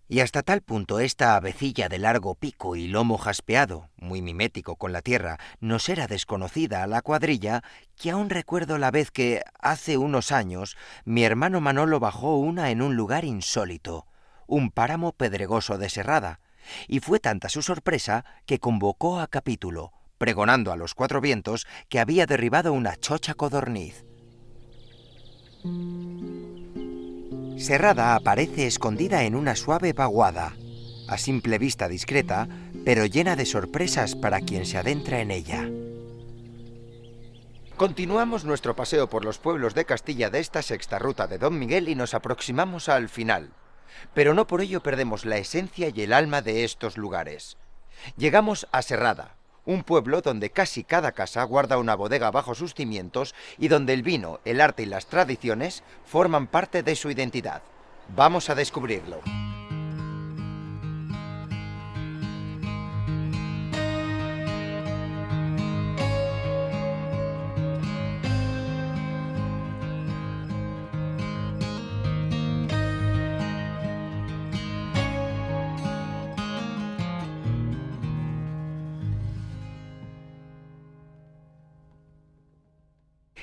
Y hasta tal punto esta avecilla de largo pico y lomo jaspeado, muy mimético con la tierra, nos era desconocida a la cuadrilla, que aún recuerdo la vez que, hace unos años, mi hermano Manolo bajó una en un lugar insólito, un páramo pedregoso de Serrada, y fue tanta su sorpresa que convocó a capítulo, pregonando a los cuatro vientos que había derribado una chocha codorniz. Serrada aparece escondida en una suave vaguada, a simple vista discreta, pero llena de sorpresas para quien se adentra en ella. Continuamos nuestro paseo por los pueblos de Castilla de esta sexta ruta de Don Miguel y nos aproximamos al final. Pero no por ello perdemos la esencia y el alma de estos lugares. Llegamos a Serrada, un pueblo donde casi cada casa guarda una bodega bajo sus cimientos y donde el vino, el arte y las tradiciones forman parte de su identidad. Vamos a descubrirlo.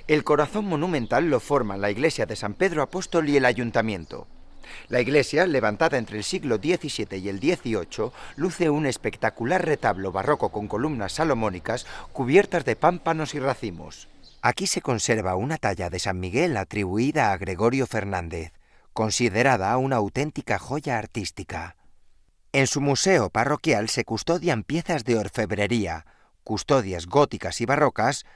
El corazón monumental lo forman la iglesia de San Pedro Apóstol y el ayuntamiento. La iglesia, levantada entre el siglo XVII y el XVIII, luce un espectacular retablo barroco con columnas salomónicas cubiertas de pámpanos y racimos. Aquí se conserva una talla de San Miguel atribuida a Gregorio Fernández, considerada una auténtica joya artística. En su museo parroquial se custodian piezas de orfebrería, custodias góticas y barrocas,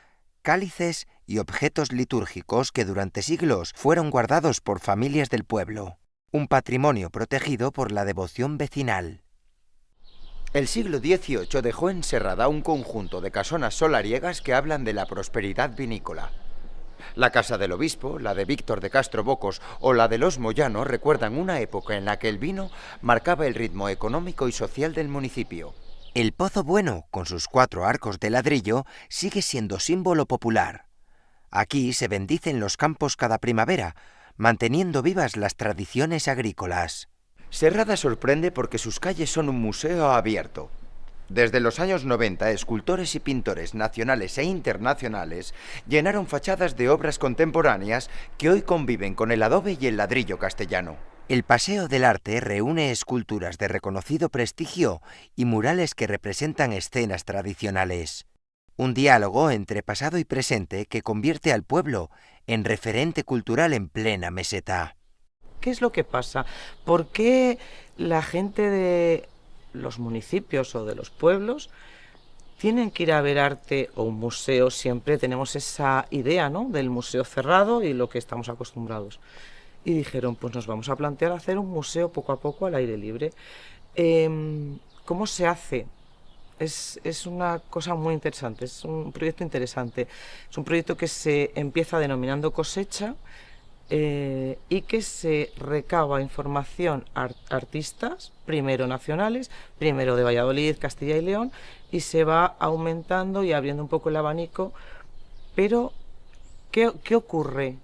cálices y objetos litúrgicos que durante siglos fueron guardados por familias del pueblo, un patrimonio protegido por la devoción vecinal. El siglo XVIII dejó en Serrada un conjunto de casonas solariegas que hablan de la prosperidad vinícola. La casa del obispo, la de Víctor de Castro Bocos o la de los Moyano recuerdan una época en la que el vino marcaba el ritmo económico y social del municipio. El Pozo Bueno, con sus 4 arcos de ladrillo, sigue siendo símbolo popular. Aquí se bendicen los campos cada primavera, manteniendo vivas las tradiciones agrícolas. Serrada sorprende porque sus calles son un museo abierto. Desde los años 90, escultores y pintores nacionales e internacionales llenaron fachadas de obras contemporáneas que hoy conviven con el adobe y el ladrillo castellano. El Paseo del Arte reúne esculturas de reconocido prestigio y murales que representan escenas tradicionales. Un diálogo entre pasado y presente que convierte al pueblo en referente cultural en plena meseta. ¿Qué es lo que pasa? ¿Por qué la gente de los municipios o de los pueblos tienen que ir a ver arte o un museo? Siempre tenemos esa idea, ¿no?, del museo cerrado y lo que estamos acostumbrados. Y dijeron, pues nos vamos a plantear hacer un museo poco a poco al aire libre. ¿Cómo se hace? Es una cosa muy interesante, es un proyecto interesante. Es un proyecto que se empieza denominando Cosecha y que se recaba información artistas, primero nacionales, primero de Valladolid, Castilla y León, y se va aumentando y abriendo un poco el abanico. Pero, ¿qué ocurre?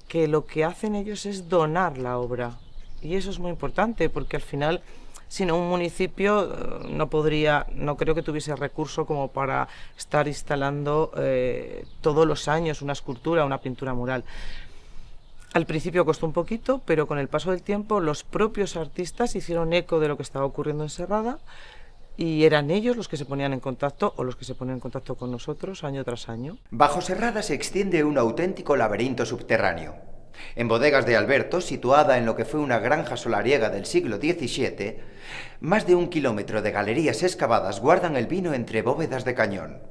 Que lo que hacen ellos es donar la obra, y eso es muy importante porque al final, si no, un municipio no creo que tuviese recurso como para estar instalando todos los años una escultura, una pintura mural. Al principio costó un poquito, pero con el paso del tiempo los propios artistas hicieron eco de lo que estaba ocurriendo en Serrada y eran ellos los que se ponían en contacto o los que se ponían en contacto con nosotros año tras año. Bajo Serrada se extiende un auténtico laberinto subterráneo. En Bodegas de Alberto, situada en lo que fue una granja solariega del siglo XVII, más de 1 kilómetro de galerías excavadas guardan el vino entre bóvedas de cañón.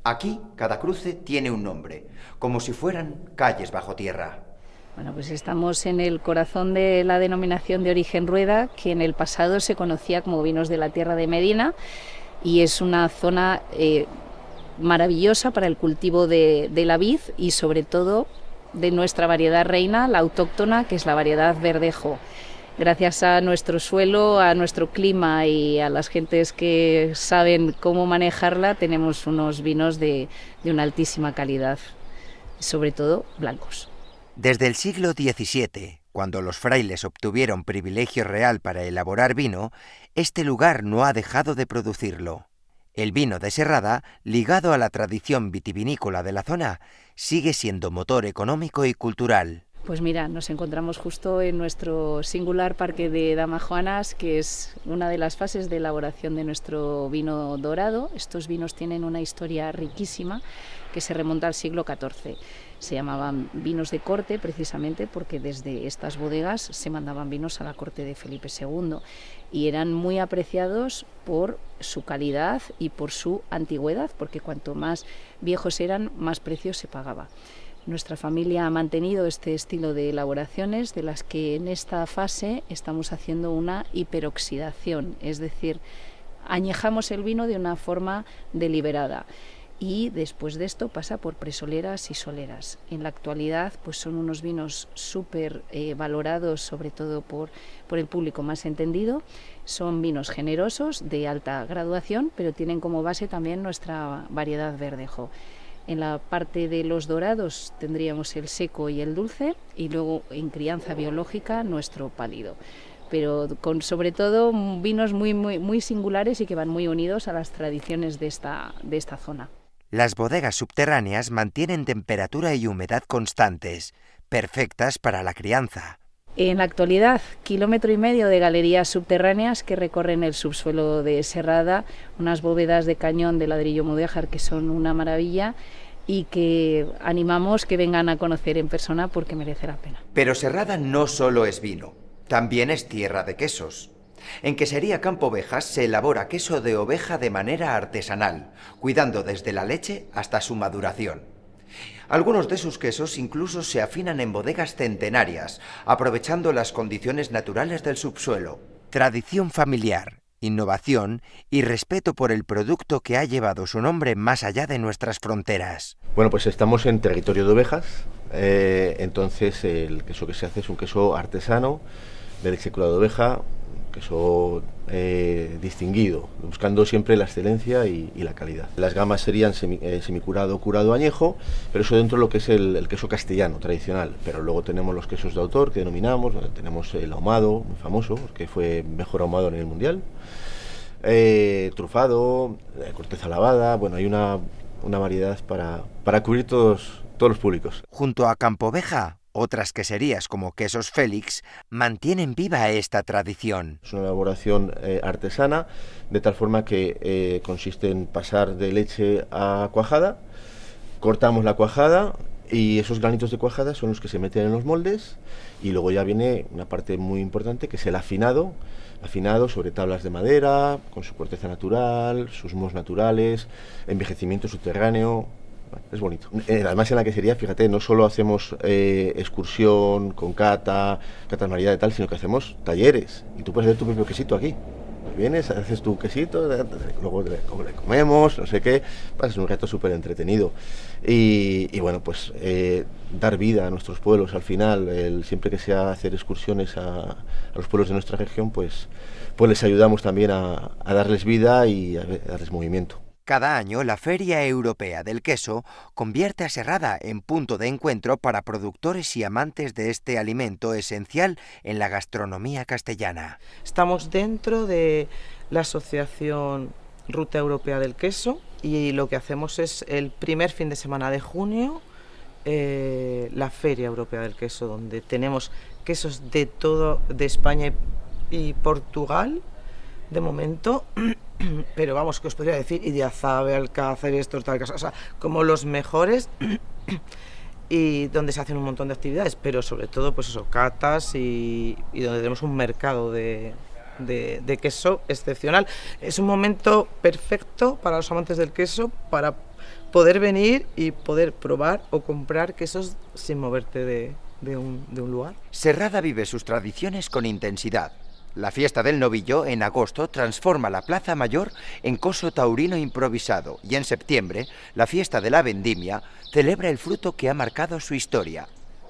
Aquí, cada cruce tiene un nombre, como si fueran calles bajo tierra. Bueno, pues estamos en el corazón de la denominación de origen Rueda, que en el pasado se conocía como Vinos de la Tierra de Medina, y es una zona maravillosa para el cultivo de la vid y sobre todo de nuestra variedad reina, la autóctona, que es la variedad Verdejo. Gracias a nuestro suelo, a nuestro clima y a las gentes que saben cómo manejarla, tenemos unos vinos de una altísima calidad, sobre todo blancos. Desde el siglo XVII, cuando los frailes obtuvieron privilegio real para elaborar vino, este lugar no ha dejado de producirlo. El vino de Serrada, ligado a la tradición vitivinícola de la zona, sigue siendo motor económico y cultural. Pues mira, nos encontramos justo en nuestro singular parque de Damajuanas, que es una de las fases de elaboración de nuestro vino dorado. Estos vinos tienen una historia riquísima que se remonta al siglo XIV. Se llamaban vinos de corte precisamente porque desde estas bodegas se mandaban vinos a la corte de Felipe II y eran muy apreciados por su calidad y por su antigüedad, porque cuanto más viejos eran, más precio se pagaba. Nuestra familia ha mantenido este estilo de elaboraciones, de las que en esta fase estamos haciendo una hiperoxidación, es decir, añejamos el vino de una forma deliberada y después de esto pasa por presoleras y soleras. En la actualidad pues son unos vinos súper valorados, sobre todo por el público más entendido. Son vinos generosos, de alta graduación, pero tienen como base también nuestra variedad verdejo. En la parte de los dorados tendríamos el seco y el dulce y luego en crianza biológica nuestro pálido. Pero con sobre todo vinos muy singulares y que van muy unidos a las tradiciones de esta zona. Las bodegas subterráneas mantienen temperatura y humedad constantes, perfectas para la crianza. En la actualidad, 1,5 kilómetros de galerías subterráneas que recorren el subsuelo de Serrada, unas bóvedas de cañón de ladrillo mudéjar que son una maravilla y que animamos que vengan a conocer en persona porque merece la pena. Pero Serrada no solo es vino, también es tierra de quesos. En Quesería Campo Ovejas se elabora queso de oveja de manera artesanal, cuidando desde la leche hasta su maduración. Algunos de sus quesos incluso se afinan en bodegas centenarias, aprovechando las condiciones naturales del subsuelo. Tradición familiar, innovación y respeto por el producto que ha llevado su nombre más allá de nuestras fronteras. Bueno, pues estamos en territorio de ovejas, entonces el queso que se hace es un queso artesano, de leche cruda de oveja, queso distinguido, buscando siempre la excelencia y la calidad. Las gamas serían semicurado, curado, añejo, pero eso dentro de lo que es el queso castellano tradicional. Pero luego tenemos los quesos de autor que denominamos, tenemos el ahumado, muy famoso, que fue mejor ahumado a nivel mundial, trufado, corteza lavada. Bueno, hay una variedad para cubrir todos los públicos. Junto a Campo Oveja, otras queserías como Quesos Félix mantienen viva esta tradición. Es una elaboración artesana, de tal forma que consiste en pasar de leche a cuajada, cortamos la cuajada y esos granitos de cuajada son los que se meten en los moldes y luego ya viene una parte muy importante que es el afinado sobre tablas de madera, con su corteza natural, sus mohos naturales, envejecimiento subterráneo. Es bonito. Además en la quesería, fíjate, no solo hacemos excursión con catas maridad y tal, sino que hacemos talleres y tú puedes hacer tu propio quesito aquí. Vienes, haces tu quesito, luego le comemos, no sé qué, pasas un rato súper entretenido. Y bueno, pues dar vida a nuestros pueblos al final, siempre que sea hacer excursiones a los pueblos de nuestra región, pues les ayudamos también a darles vida y a darles movimiento. Cada año, la Feria Europea del Queso convierte a Serrada en punto de encuentro para productores y amantes de este alimento esencial en la gastronomía castellana. Estamos dentro de la Asociación Ruta Europea del Queso y lo que hacemos es el primer fin de semana de junio, la Feria Europea del Queso, donde tenemos quesos de todo, de España y Portugal, de momento. Pero vamos, que os podría decir Idiazábal, Alcácer, estos tal caso, o sea, como los mejores y donde se hacen un montón de actividades, pero sobre todo pues eso, catas y donde tenemos un mercado de queso excepcional. Es un momento perfecto para los amantes del queso para poder venir y poder probar o comprar quesos sin moverte de un lugar. Serrada vive sus tradiciones con intensidad. La fiesta del novillo, en agosto, transforma la Plaza Mayor en coso taurino improvisado y en septiembre, la fiesta de la vendimia celebra el fruto que ha marcado su historia,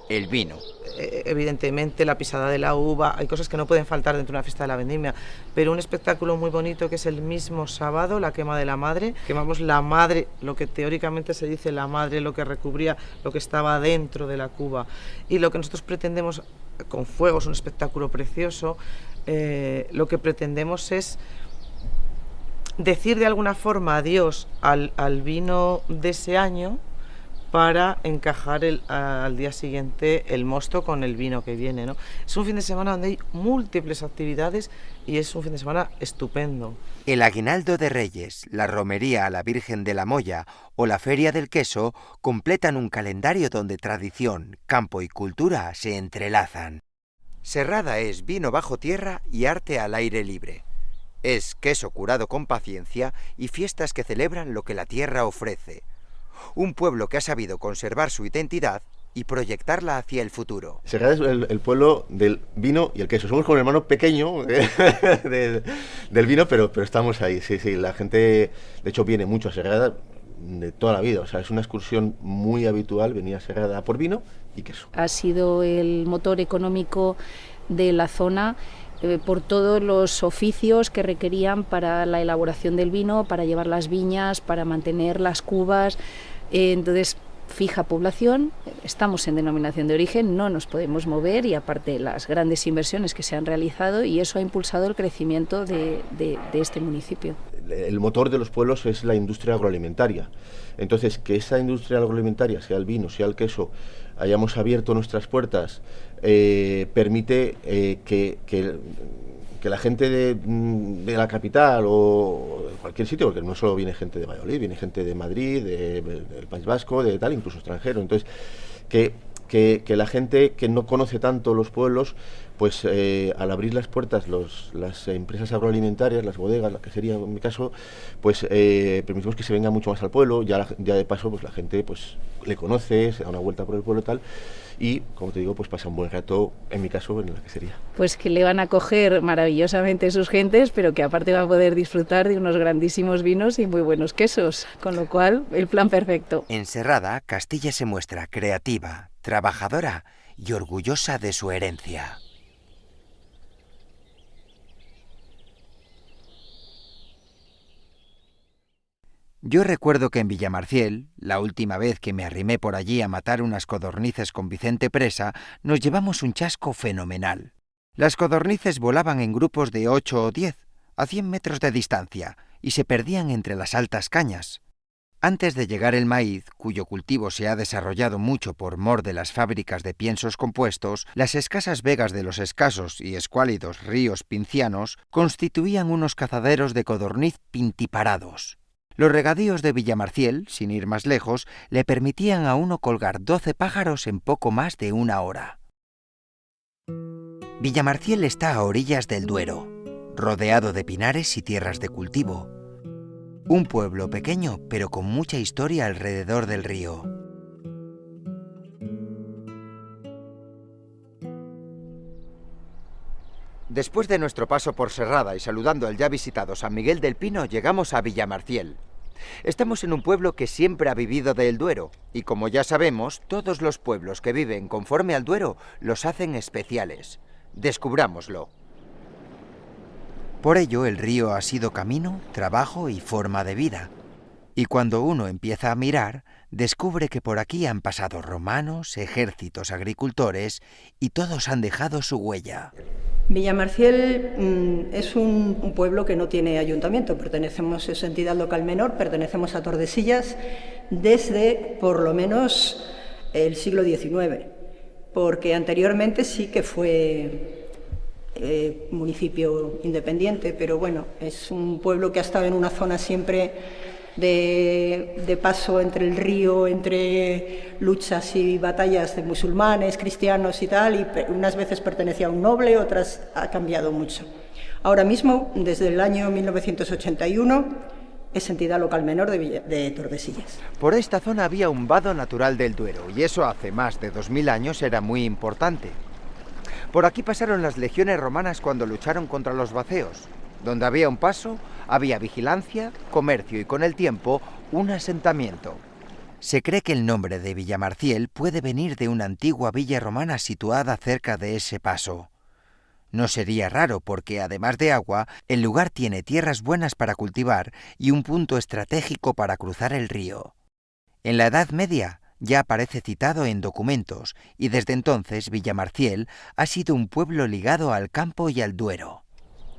el vino. evidentemente la pisada de la uva, hay cosas que no pueden faltar dentro de una fiesta de la vendimia, pero un espectáculo muy bonito que es el mismo sábado, la quema de la madre. Quemamos la madre, lo que teóricamente se dice la madre, lo que recubría, lo que estaba dentro de la cuba, y lo que nosotros pretendemos con fuego, es un espectáculo precioso. Lo que pretendemos es decir de alguna forma adiós al vino de ese año para encajar al día siguiente el mosto con el vino que viene, ¿no? Es un fin de semana donde hay múltiples actividades y es un fin de semana estupendo. El Aguinaldo de Reyes, la romería a la Virgen de la Molla o la Feria del Queso completan un calendario donde tradición, campo y cultura se entrelazan. Serrada es vino bajo tierra y arte al aire libre. Es queso curado con paciencia y fiestas que celebran lo que la tierra ofrece. Un pueblo que ha sabido conservar su identidad y proyectarla hacia el futuro. Serrada es el pueblo del vino y el queso. Somos como el hermano pequeño del vino, pero estamos ahí. Sí, la gente, de hecho, viene mucho a Serrada de toda la vida. O sea, es una excursión muy habitual venir a Serrada por vino y queso. Ha sido el motor económico de la zona por todos los oficios que requerían para la elaboración del vino, para llevar las viñas, para mantener las cubas. Entonces, fija población, estamos en denominación de origen, no nos podemos mover y aparte las grandes inversiones que se han realizado y eso ha impulsado el crecimiento de este municipio. El motor de los pueblos es la industria agroalimentaria. Entonces, que esa industria agroalimentaria, sea el vino, sea el queso, hayamos abierto nuestras puertas, permite que la gente de la capital o de cualquier sitio, porque no solo viene gente de Valladolid, viene gente de Madrid, del País Vasco, de tal, incluso extranjero. Entonces, que la gente que no conoce tanto los pueblos, pues al abrir las puertas las empresas agroalimentarias, las bodegas, la que sería en mi caso, pues permitimos que se venga mucho más al pueblo, ya de paso pues la gente pues le conoce, se da una vuelta por el pueblo tal, y como te digo, pues pasa un buen rato, en mi caso, en la quesería. Pues que le van a acoger maravillosamente sus gentes, pero que aparte va a poder disfrutar de unos grandísimos vinos y muy buenos quesos, con lo cual el plan perfecto. En Serrada, Castilla se muestra creativa, trabajadora y orgullosa de su herencia. Yo recuerdo que en Villamarciel, la última vez que me arrimé por allí a matar unas codornices con Vicente Presa, nos llevamos un chasco fenomenal. Las codornices volaban en grupos de 8 o 10, a 100 metros de distancia, y se perdían entre las altas cañas. Antes de llegar el maíz, cuyo cultivo se ha desarrollado mucho por mor de las fábricas de piensos compuestos, las escasas vegas de los escasos y escuálidos ríos pincianos constituían unos cazaderos de codorniz pintiparados. Los regadíos de Villamarciel, sin ir más lejos, le permitían a uno colgar 12 pájaros en poco más de una hora. Villamarciel está a orillas del Duero, rodeado de pinares y tierras de cultivo. Un pueblo pequeño, pero con mucha historia alrededor del río. Después de nuestro paso por Serrada y saludando al ya visitado San Miguel del Pino, llegamos a Villamarciel. Estamos en un pueblo que siempre ha vivido del Duero, y como ya sabemos, todos los pueblos que viven conforme al Duero los hacen especiales. Descubrámoslo. Por ello, el río ha sido camino, trabajo y forma de vida. Y cuando uno empieza a mirar, descubre que por aquí han pasado romanos, ejércitos, agricultores, y todos han dejado su huella. Villamarciel es un pueblo que no tiene ayuntamiento, pertenecemos a esa entidad local menor, pertenecemos a Tordesillas desde por lo menos el siglo XIX, porque anteriormente sí que fue municipio independiente, pero bueno, es un pueblo que ha estado en una zona siempre de paso entre el río, entre luchas y batallas de musulmanes, cristianos y tal, y unas veces pertenecía a un noble, otras ha cambiado mucho. Ahora mismo, desde el año 1981, es entidad local menor de Tordesillas. Por esta zona había un vado natural del Duero, y eso hace más de 2000 años era muy importante. Por aquí pasaron las legiones romanas cuando lucharon contra los vaceos. Donde había un paso, había vigilancia, comercio y con el tiempo, un asentamiento. Se cree que el nombre de Villamarciel puede venir de una antigua villa romana situada cerca de ese paso. No sería raro porque, además de agua, el lugar tiene tierras buenas para cultivar y un punto estratégico para cruzar el río. En la Edad Media ya aparece citado en documentos y desde entonces Villamarciel ha sido un pueblo ligado al campo y al Duero.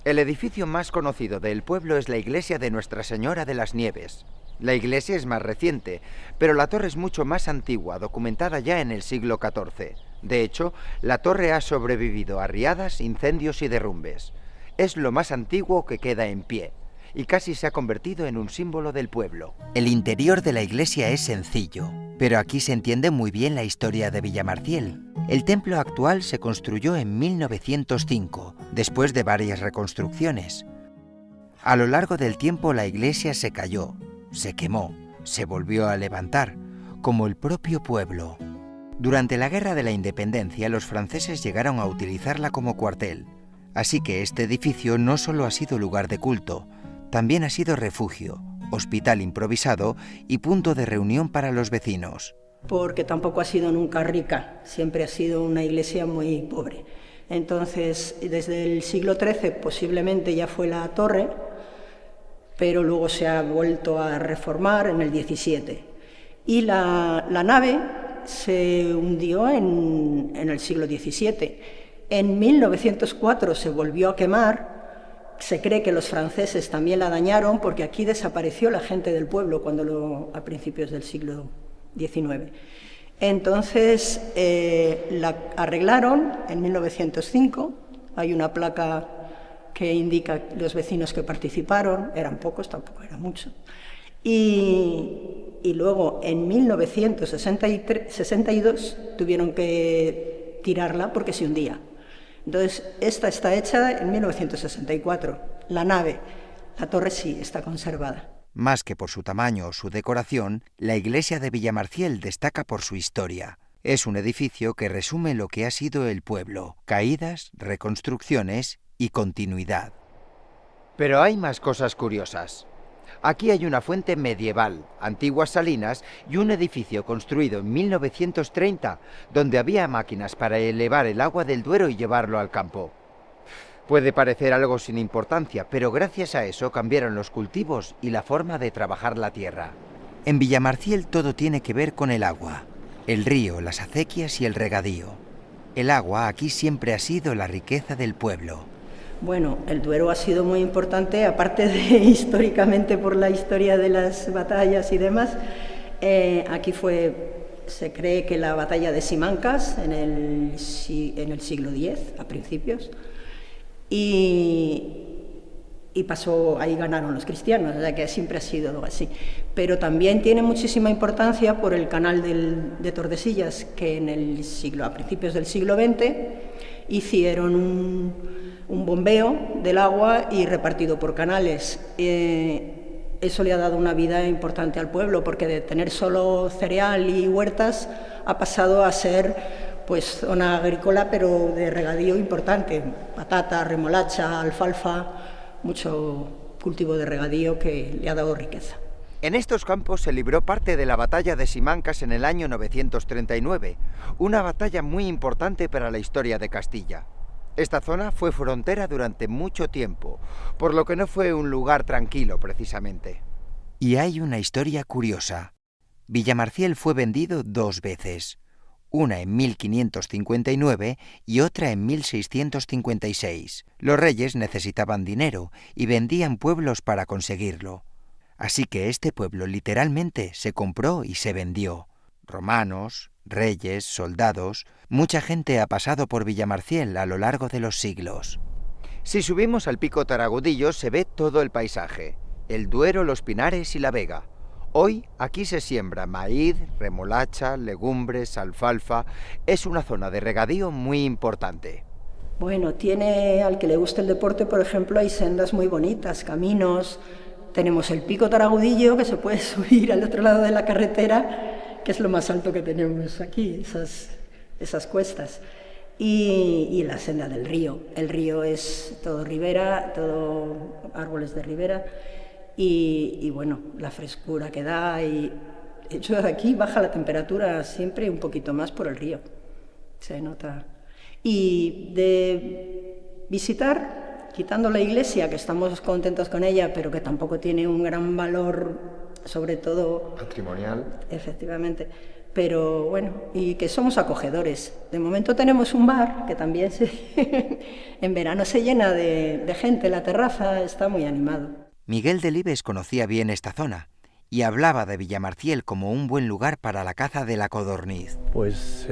El edificio más conocido del pueblo es la iglesia de Nuestra Señora de las Nieves. La iglesia es más reciente, pero la torre es mucho más antigua, documentada ya en el siglo XIV. De hecho, la torre ha sobrevivido a riadas, incendios y derrumbes. Es lo más antiguo que queda en pie, y casi se ha convertido en un símbolo del pueblo. El interior de la iglesia es sencillo, pero aquí se entiende muy bien la historia de Villamarciel. El templo actual se construyó en 1905, después de varias reconstrucciones. A lo largo del tiempo la iglesia se cayó, se quemó, se volvió a levantar, como el propio pueblo. Durante la Guerra de la Independencia, los franceses llegaron a utilizarla como cuartel, así que este edificio no solo ha sido lugar de culto, también ha sido refugio, hospital improvisado y punto de reunión para los vecinos. Porque tampoco ha sido nunca rica, siempre ha sido una iglesia muy pobre. Entonces, desde el siglo XIII posiblemente ya fue la torre, pero luego se ha vuelto a reformar en el XVII. Y la nave se hundió en el siglo XVII. En 1904 se volvió a quemar. Se cree que los franceses también la dañaron porque aquí desapareció la gente del pueblo a principios del siglo XIX. Entonces la arreglaron en 1905. Hay una placa que indica los vecinos que participaron, eran pocos, tampoco era mucho. Y luego en 1962 tuvieron que tirarla porque se hundía. Entonces, esta está hecha en 1964. La nave, la torre sí está conservada. Más que por su tamaño o su decoración, la iglesia de Villamarciel destaca por su historia. Es un edificio que resume lo que ha sido el pueblo: caídas, reconstrucciones y continuidad. Pero hay más cosas curiosas. Aquí hay una fuente medieval, antiguas salinas y un edificio construido en 1930 donde había máquinas para elevar el agua del Duero y llevarlo al campo. Puede parecer algo sin importancia, pero gracias a eso cambiaron los cultivos y la forma de trabajar la tierra. En Villamarciel todo tiene que ver con el agua, el río, las acequias y el regadío. El agua aquí siempre ha sido la riqueza del pueblo. Bueno, el Duero ha sido muy importante, aparte de históricamente por la historia de las batallas y demás. Aquí se cree que la batalla de Simancas en el siglo X, a principios, y pasó, ahí ganaron los cristianos, o sea que siempre ha sido así. Pero también tiene muchísima importancia por el canal de Tordesillas, que a principios del siglo XX hicieron un bombeo del agua y repartido por canales. Eso le ha dado una vida importante al pueblo, porque de tener solo cereal y huertas ha pasado a ser pues zona agrícola, pero de regadío importante, patata, remolacha, alfalfa, mucho cultivo de regadío que le ha dado riqueza. En estos campos se libró parte de la batalla de Simancas en el año 939, una batalla muy importante para la historia de Castilla. Esta zona fue frontera durante mucho tiempo, por lo que no fue un lugar tranquilo precisamente. Y hay una historia curiosa. Villamarciel fue vendido 2 veces, una en 1559 y otra en 1656. Los reyes necesitaban dinero y vendían pueblos para conseguirlo. Así que este pueblo literalmente se compró y se vendió. Romanos, reyes, soldados, mucha gente ha pasado por Villamarciel a lo largo de los siglos. Si subimos al pico Taragudillo se ve todo el paisaje, el Duero, los Pinares y la Vega. Hoy aquí se siembra maíz, remolacha, legumbres, alfalfa. Es una zona de regadío muy importante. Bueno, al que le guste el deporte, por ejemplo, hay sendas muy bonitas, caminos. Tenemos el pico Taragudillo, que se puede subir al otro lado de la carretera, que es lo más alto que tenemos aquí, esas cuestas. Y la senda del río. El río es todo ribera, todo árboles de ribera. Y bueno, la frescura que da, y De hecho, aquí baja la temperatura siempre un poquito más por el río, se nota. Y de visitar, quitando la iglesia, que estamos contentos con ella, pero que tampoco tiene un gran valor, sobre todo patrimonial. Efectivamente, pero bueno, y que somos acogedores. De momento tenemos un bar que también en verano se llena de gente, la terraza está muy animado. Miguel Delibes conocía bien esta zona y hablaba de Villamarciel como un buen lugar para la caza de la codorniz. Pues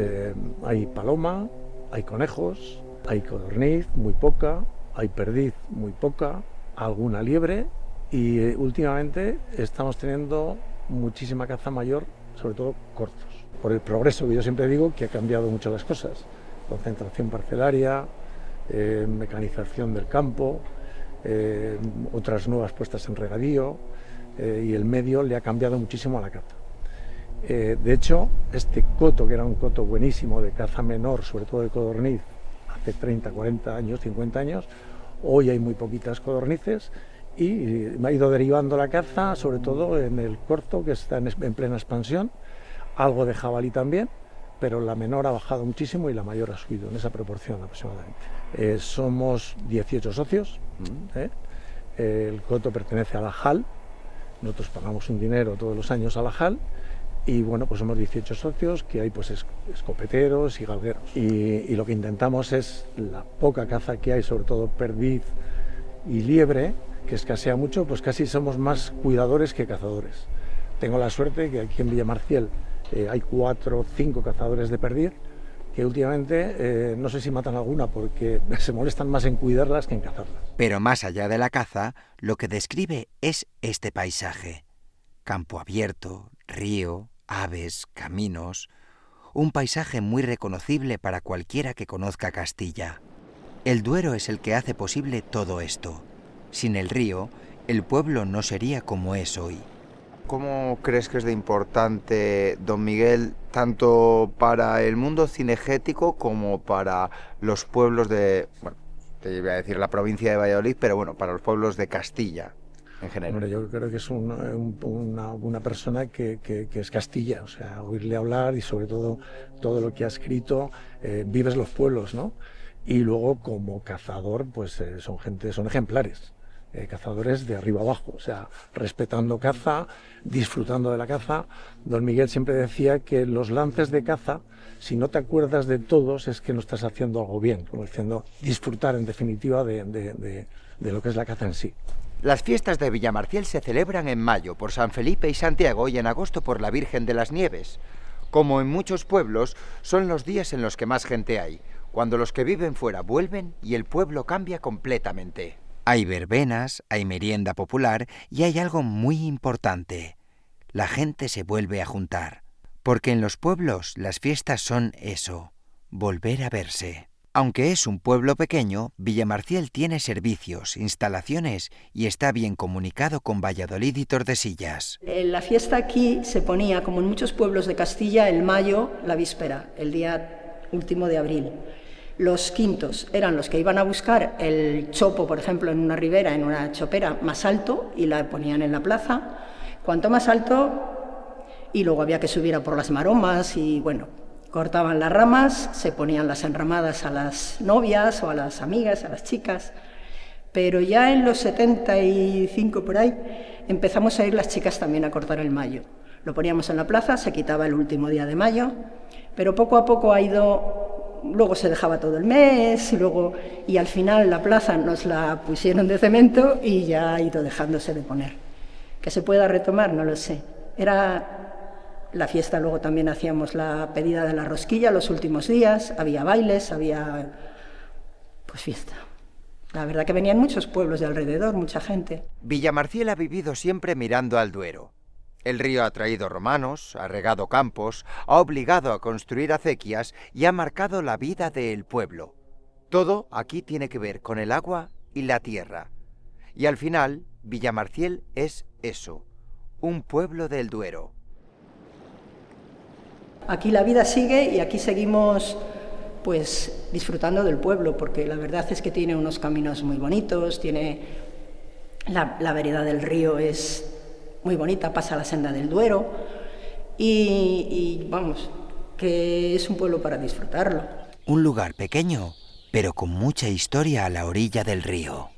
hay paloma, hay conejos, hay codorniz, muy poca, hay perdiz, muy poca, alguna liebre, y últimamente estamos teniendo muchísima caza mayor, sobre todo cortos. Por el progreso, que yo siempre digo que ha cambiado mucho las cosas. Concentración parcelaria, mecanización del campo, otras nuevas puestas en regadío, y el medio le ha cambiado muchísimo a la caza. De hecho, este coto, que era un coto buenísimo de caza menor, sobre todo de codorniz, hace 30, 40 años, 50 años, hoy hay muy poquitas codornices y me ha ido derivando la caza, sobre todo en el corto, que está en plena expansión, algo de jabalí también, pero la menor ha bajado muchísimo y la mayor ha subido en esa proporción aproximadamente. Somos 18 socios, el coto pertenece a la JAL, nosotros pagamos un dinero todos los años a la JAL, y bueno, pues somos 18 socios, que hay pues escopeteros y galgueros. Y lo que intentamos es la poca caza que hay, sobre todo perdiz y liebre, que escasea mucho, pues casi somos más cuidadores que cazadores. Tengo la suerte que aquí en Villamarciel hay 4 o 5 cazadores de perdiz, que últimamente no sé si matan alguna porque se molestan más en cuidarlas que en cazarlas. Pero más allá de la caza, lo que describe es este paisaje. Campo abierto, río, aves, caminos, un paisaje muy reconocible para cualquiera que conozca Castilla. El Duero es el que hace posible todo esto. Sin el río, el pueblo no sería como es hoy. ¿Cómo crees que es de importante, don Miguel, tanto para el mundo cinegético como para los pueblos de, bueno, te iba a decir la provincia de Valladolid, pero bueno, para los pueblos de Castilla? En general. Bueno, yo creo que es una persona que es Castilla, o sea, oírle hablar y sobre todo lo que ha escrito, vives los pueblos, ¿no? Y luego como cazador, pues son ejemplares, cazadores de arriba abajo, o sea, respetando caza, disfrutando de la caza. Don Miguel siempre decía que los lances de caza, si no te acuerdas de todos, es que no estás haciendo algo bien, como diciendo, disfrutar en definitiva de lo que es la caza en sí. Las fiestas de Villamarciel se celebran en mayo por San Felipe y Santiago y en agosto por la Virgen de las Nieves. Como en muchos pueblos, son los días en los que más gente hay, cuando los que viven fuera vuelven y el pueblo cambia completamente. Hay verbenas, hay merienda popular y hay algo muy importante. La gente se vuelve a juntar, porque en los pueblos las fiestas son eso, volver a verse. Aunque es un pueblo pequeño, Villamarciel tiene servicios, instalaciones y está bien comunicado con Valladolid y Tordesillas. La fiesta aquí se ponía, como en muchos pueblos de Castilla, en mayo, la víspera, el día último de abril. Los quintos eran los que iban a buscar el chopo, por ejemplo, en una ribera, en una chopera más alto, y la ponían en la plaza. Cuanto más alto, y luego había que subir a por las maromas y bueno, cortaban las ramas, se ponían las enramadas a las novias o a las amigas, a las chicas, pero ya en los 75 por ahí empezamos a ir las chicas también a cortar el mayo. Lo poníamos en la plaza, se quitaba el último día de mayo, pero poco a poco ha ido, luego se dejaba todo el mes, y al final la plaza nos la pusieron de cemento y ya ha ido dejándose de poner. Que se pueda retomar, no lo sé. Era la fiesta, luego también hacíamos la pedida de la rosquilla los últimos días, había bailes, había pues fiesta. La verdad que venían muchos pueblos de alrededor, mucha gente. Villamarciel ha vivido siempre mirando al Duero. El río ha traído romanos, ha regado campos, ha obligado a construir acequias y ha marcado la vida del pueblo. Todo aquí tiene que ver con el agua y la tierra. Y al final, Villamarciel es eso, un pueblo del Duero. Aquí la vida sigue y aquí seguimos pues disfrutando del pueblo, porque la verdad es que tiene unos caminos muy bonitos, tiene la vereda del río es muy bonita, pasa la senda del Duero y vamos, que es un pueblo para disfrutarlo. Un lugar pequeño, pero con mucha historia a la orilla del río.